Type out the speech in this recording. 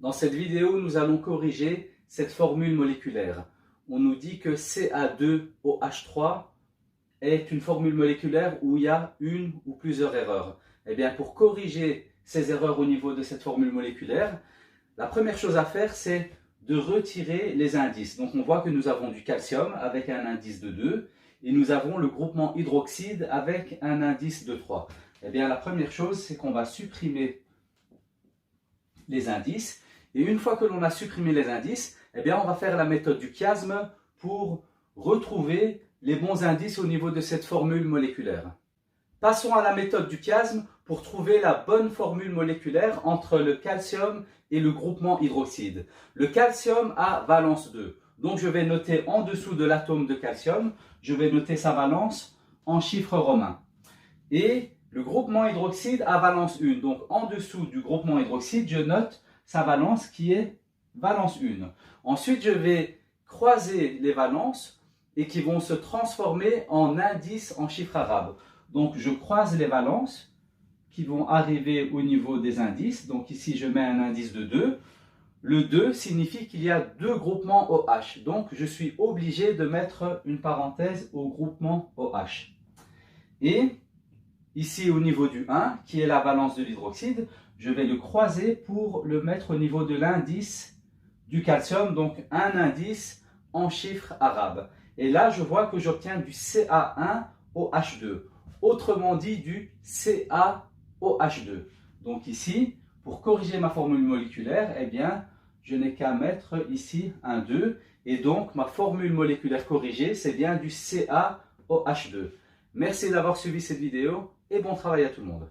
Dans cette vidéo, nous allons corriger cette formule moléculaire. On nous dit que Ca2OH3 est une formule moléculaire où il y a une ou plusieurs erreurs. Eh bien, pour corriger ces erreurs au niveau de cette formule moléculaire, la première chose à faire, c'est de retirer les indices. Donc, on voit que nous avons du calcium avec un indice de 2 et nous avons le groupement hydroxyde avec un indice de 3. Eh bien, la première chose, c'est qu'on va supprimer les indices. Et une fois que l'on a supprimé les indices, eh bien, on va faire la méthode du chiasme pour retrouver les bons indices au niveau de cette formule moléculaire. Passons à la méthode du chiasme pour trouver la bonne formule moléculaire entre le calcium et le groupement hydroxyde. Le calcium a valence 2. Donc, je vais noter en dessous de l'atome de calcium, je vais noter sa valence en chiffres romains. Et le groupement hydroxyde a valence 1. Donc, en dessous du groupement hydroxyde, je note sa valence qui est valence 1. Ensuite, je vais croiser les valences et qui vont se transformer en indices en chiffres arabes. Donc, je croise les valences qui vont arriver au niveau des indices. Donc, ici, je mets un indice de 2. Le 2 signifie qu'il y a deux groupements OH. Donc, je suis obligé de mettre une parenthèse au groupement OH. Et ici, au niveau du 1, qui est la valence de l'hydroxyde, je vais le croiser pour le mettre au niveau de l'indice du calcium. Donc, un indice en chiffres arabes. Et là, je vois que j'obtiens du Ca1OH2. Autrement dit, du CaOH2. Donc ici, pour corriger ma formule moléculaire, eh bien, je n'ai qu'à mettre ici un 2. Et donc, ma formule moléculaire corrigée, c'est bien du CaOH2. Merci d'avoir suivi cette vidéo et bon travail à tout le monde.